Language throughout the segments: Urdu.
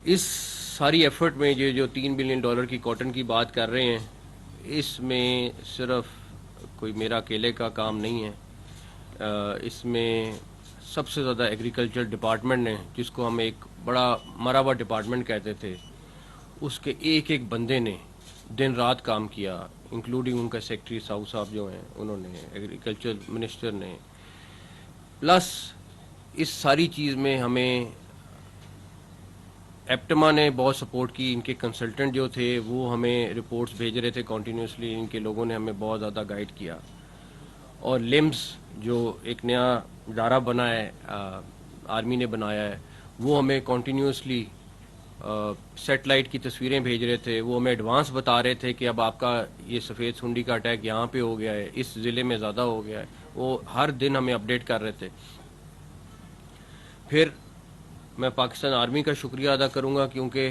اس ساری ایفرٹ میں یہ جو $3 بلین کی کاٹن کی بات کر رہے ہیں، اس میں صرف کوئی میرا اکیلے کا کام نہیں ہے. اس میں سب سے زیادہ ایگریکلچر ڈپارٹمنٹ نے، جس کو ہم ایک بڑا مرا ہوا ڈپارٹمنٹ کہتے تھے، اس کے ایک ایک بندے نے دن رات کام کیا، انکلوڈنگ ان کا سیکرٹری ساؤ صاحب جو ہیں، انہوں نے، ایگریکلچر منسٹر نے. پلس اس ساری چیز میں ہمیں ایپٹما نے بہت سپورٹ کی. ان کے کنسلٹنٹ جو تھے وہ ہمیں رپورٹس بھیج رہے تھے کنٹینیوسلی. ان کے لوگوں نے ہمیں بہت زیادہ گائیڈ کیا. اور لمس جو ایک نیا ادارہ بنا ہے، آرمی نے بنایا ہے، وہ ہمیں کنٹینیوسلی سیٹلائٹ کی تصویریں بھیج رہے تھے. وہ ہمیں ایڈوانس بتا رہے تھے کہ اب آپ کا یہ سفید سنڈی کا اٹیک یہاں پہ ہو گیا ہے، اس ضلع میں زیادہ ہو گیا ہے. وہ ہر دن ہمیں اپڈیٹ کر رہے تھے. پھر میں پاکستان آرمی کا شکریہ ادا کروں گا، کیونکہ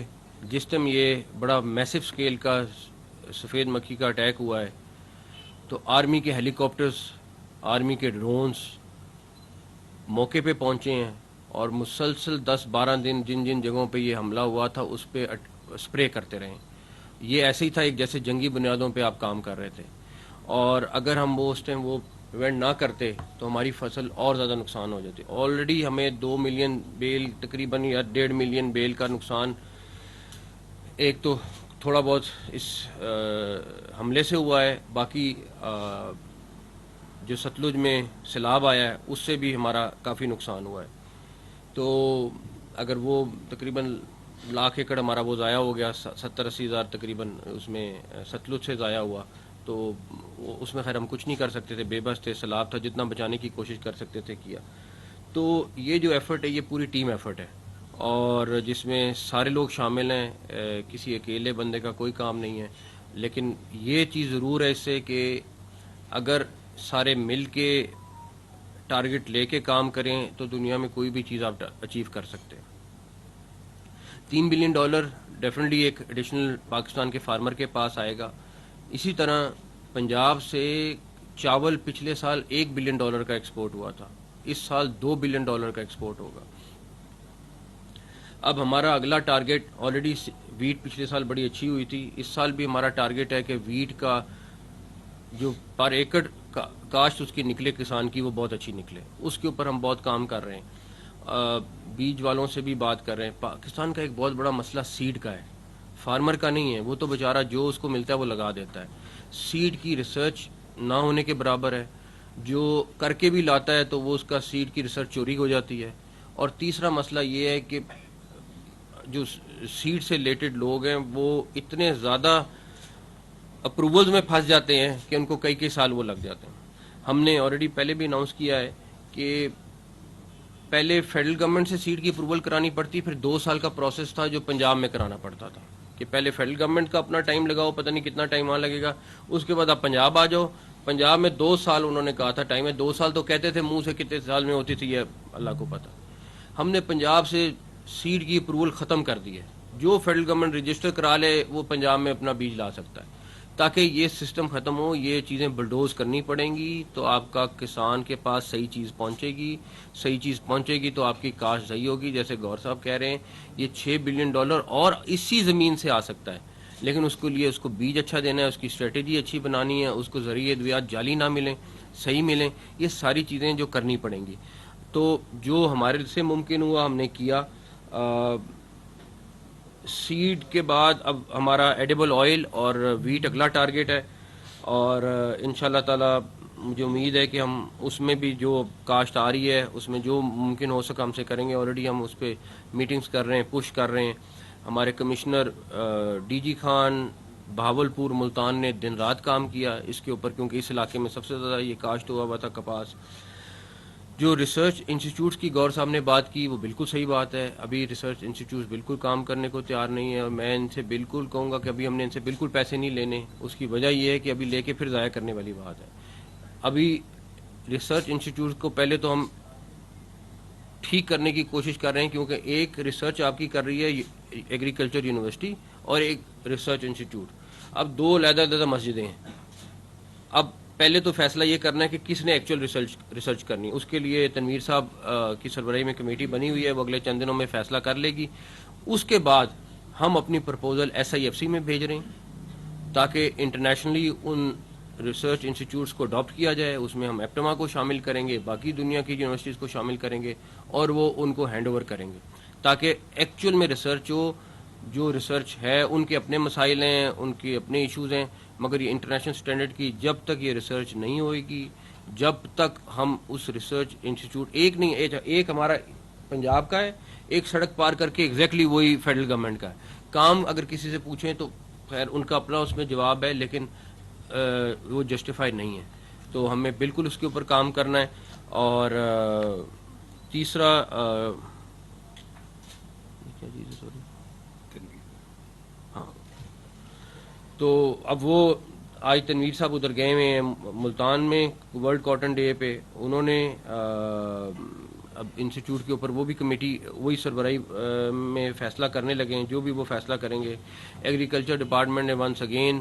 جس ٹائم یہ بڑا میسو سکیل کا سفید مکھی کا اٹیک ہوا ہے، تو آرمی کے ہیلی کاپٹرز، آرمی کے ڈرونز موقع پہ پہنچے ہیں اور مسلسل 10-12 دن جن جن جگہوں پہ یہ حملہ ہوا تھا اس پہ اسپرے کرتے رہے. یہ ایسے ہی تھا ایک جیسے جنگی بنیادوں پہ آپ کام کر رہے تھے. اور اگر ہم وہ اس ٹائم وہ ایونٹ نہ کرتے تو ہماری فصل اور زیادہ نقصان ہو جاتی. آلریڈی ہمیں 2 ملین بیل تقریباً یا 1.5 ملین بیل کا نقصان ایک تو تھوڑا بہت اس حملے سے ہوا ہے. باقی جو ستلج میں سیلاب آیا ہے اس سے بھی ہمارا کافی نقصان ہوا ہے. تو اگر وہ تقریباً 1,00,000 ایکڑ ہمارا وہ ضائع ہو گیا، 70-80 ہزار تقریباً اس میں ستلج سے ضائع ہوا، تو اس میں خیر ہم کچھ نہیں کر سکتے تھے، بے بس تھے. سیلاب تھا، جتنا بچانے کی کوشش کر سکتے تھے کیا. تو یہ جو ایفرٹ ہے یہ پوری ٹیم ایفرٹ ہے، اور جس میں سارے لوگ شامل ہیں. کسی اکیلے بندے کا کوئی کام نہیں ہے. لیکن یہ چیز ضرور ہے اس سے کہ اگر سارے مل کے ٹارگٹ لے کے کام کریں تو دنیا میں کوئی بھی چیز آپ اچیو کر سکتے ہیں. $3 بلین ڈیفینیٹلی ایک ایڈیشنل پاکستان کے فارمر کے پاس آئے گا. اسی طرح پنجاب سے چاول پچھلے سال $1 بلین کا ایکسپورٹ ہوا تھا، اس سال $2 بلین کا ایکسپورٹ ہوگا. اب ہمارا اگلا ٹارگٹ، آلریڈی ویٹ پچھلے سال بڑی اچھی ہوئی تھی، اس سال بھی ہمارا ٹارگٹ ہے کہ ویٹ کا جو پر ایکڑ کاشت اس کی نکلے کسان کی وہ بہت اچھی نکلے. اس کے اوپر ہم بہت کام کر رہے ہیں. بیج والوں سے بھی بات کر رہے ہیں. پاکستان کا ایک بہت بڑا مسئلہ سیڈ کا ہے، فارمر کا نہیں ہے. وہ تو بیچارہ جو اس کو ملتا ہے وہ لگا دیتا ہے. سیڈ کی ریسرچ نہ ہونے کے برابر ہے. جو کر کے بھی لاتا ہے تو وہ اس کا سیڈ کی ریسرچ چوری ہو جاتی ہے. اور تیسرا مسئلہ یہ ہے کہ جو سیڈ سے ریلیٹڈ لوگ ہیں وہ اتنے زیادہ اپروولز میں پھنس جاتے ہیں کہ ان کو کئی سال وہ لگ جاتے ہیں. ہم نے آلریڈی پہلے بھی اناؤنس کیا ہے کہ پہلے فیڈرل گورنمنٹ سے سیڈ کی اپروول کرانی پڑتی، پھر 2 سال کا پروسیس تھا جو پنجاب میں کرانا پڑتا تھا کہ پہلے فیڈرل گورنمنٹ کا اپنا ٹائم لگاؤ، پتہ نہیں کتنا ٹائم وہاں لگے گا، اس کے بعد آپ پنجاب آ جاؤ. پنجاب میں 2 سال انہوں نے کہا تھا ٹائم ہے. 2 سال تو کہتے تھے منہ سے، کتنے سال میں ہوتی تھی یہ اللہ کو پتہ. ہم نے پنجاب سے سیڈ کی اپروول ختم کر دی ہے. جو فیڈرل گورنمنٹ رجسٹر کرا لے وہ پنجاب میں اپنا بیج لا سکتا ہے. تاکہ یہ سسٹم ختم ہو، یہ چیزیں بلڈوز کرنی پڑیں گی تو آپ کا کسان کے پاس صحیح چیز پہنچے گی. صحیح چیز پہنچے گی تو آپ کی کاشت صحیح ہوگی. جیسے گور صاحب کہہ رہے ہیں یہ $6 بلین اور اسی زمین سے آ سکتا ہے، لیکن اس کے لیے اس کو بیج اچھا دینا ہے، اس کی اسٹریٹجی اچھی بنانی ہے، اس کو ذریعے ادویات جعلی نہ ملیں، صحیح ملیں. یہ ساری چیزیں جو کرنی پڑیں گی. تو جو ہمارے سے ممکن ہوا ہم نے کیا. سیڈ کے بعد اب ہمارا ایڈیبل آئل اور ویٹ اگلا ٹارگٹ ہے، اور انشاءاللہ تعالی مجھے امید ہے کہ ہم اس میں بھی جو کاشت آ رہی ہے اس میں جو ممکن ہو سکا ہم سے کریں گے. آلریڈی ہم اس پہ میٹنگز کر رہے ہیں، پش کر رہے ہیں. ہمارے commissioner D G Khan Bahawalpur Multan نے دن رات کام کیا اس کے اوپر، کیونکہ اس علاقے میں سب سے زیادہ یہ کاشت ہوا تھا کپاس. جو ریسرچ انسٹیٹیوٹس کی گور صاحب نے بات کی وہ بالکل صحیح بات ہے. ابھی ریسرچ انسٹیٹیوٹس بالکل کام کرنے کو تیار نہیں ہے، اور میں ان سے بالکل کہوں گا کہ ابھی ہم نے ان سے بالکل پیسے نہیں لینے. اس کی وجہ یہ ہے کہ ابھی لے کے پھر ضائع کرنے والی بات ہے. ابھی ریسرچ انسٹیٹیوٹس کو پہلے تو ہم ٹھیک کرنے کی کوشش کر رہے ہیں، کیونکہ ایک ریسرچ آپ کی کر رہی ہے ایگریکلچر یونیورسٹی اور ایک ریسرچ انسٹیٹیوٹ. اب 2 علیحدہ مسجدیں ہیں. اب پہلے تو فیصلہ یہ کرنا ہے کہ کس نے ایکچوئل ریسرچ کرنی. اس کے لیے تنویر صاحب کی سربراہی میں کمیٹی بنی ہوئی ہے، وہ اگلے چند دنوں میں فیصلہ کر لے گی. اس کے بعد ہم اپنی پرپوزل SIFC میں بھیج رہے ہیں تاکہ انٹرنیشنلی ان ریسرچ انسٹیٹیوٹس کو اڈاپٹ کیا جائے. اس میں ہم ایپٹما کو شامل کریں گے, باقی دنیا کی یونیورسٹیز کو شامل کریں گے, اور وہ ان کو ہینڈ اوور کریں گے تاکہ ایکچوئل میں ریسرچ جو ریسرچ ہے ان کے اپنے مسائل ہیں, ان کے اپنے ایشوز ہیں, مگر یہ انٹرنیشنل سٹینڈرڈ کی جب تک یہ ریسرچ نہیں ہوئے گی, جب تک ہم اس ریسرچ انسٹیٹیوٹ ایک ہمارا پنجاب کا ہے, ایک سڑک پار کر کے ایگزیکٹلی وہی فیڈرل گورنمنٹ کا ہے. کام اگر کسی سے پوچھیں تو خیر ان کا اپنا اس میں جواب ہے, لیکن وہ جسٹیفائی نہیں ہے. تو ہمیں بالکل اس کے اوپر کام کرنا ہے. اور تیسرا ہاں, تو اب وہ آج تنویر صاحب ادھر گئے ہوئے ہیں ملتان میں ورلڈ کاٹن ڈے پہ. انہوں نے اب انسٹیٹیوٹ کے اوپر وہ بھی کمیٹی وہی سربراہی میں فیصلہ کرنے لگے ہیں, جو بھی وہ فیصلہ کریں گے. ایگریکلچر ڈپارٹمنٹ نے ونس اگین,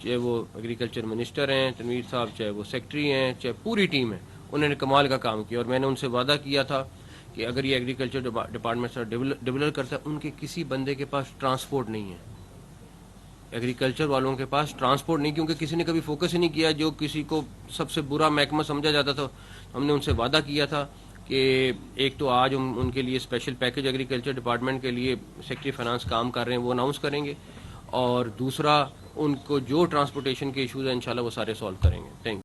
چاہے وہ ایگریکلچر منسٹر ہیں تنویر صاحب, چاہے وہ سیکٹری ہیں, چاہے پوری ٹیم ہے, انہوں نے کمال کا کام کیا. اور میں نے ان سے وعدہ کیا تھا کہ اگر یہ ایگریکلچر ڈپارٹمنٹ سے ڈیولپ کرتا ہے, ان کے کسی بندے کے پاس ٹرانسپورٹ نہیں ہے, ایگریکلچر والوں کے پاس ٹرانسپورٹ نہیں, کیونکہ کسی نے کبھی فوکس ہی نہیں کیا. جو کسی کو سب سے برا محکمہ سمجھا جاتا تھا, ہم نے ان سے وعدہ کیا تھا کہ ایک تو آج ہم ان کے لیے اسپیشل پیکج ایگریکلچر ڈپارٹمنٹ کے لیے سیکٹری فائنانس کام کر رہے ہیں, وہ اناؤنس کریں گے, اور دوسرا ان کو جو ٹرانسپورٹیشن کے ایشوز ہیں انشاءاللہ وہ سارے سالو کریں گے. Thank you.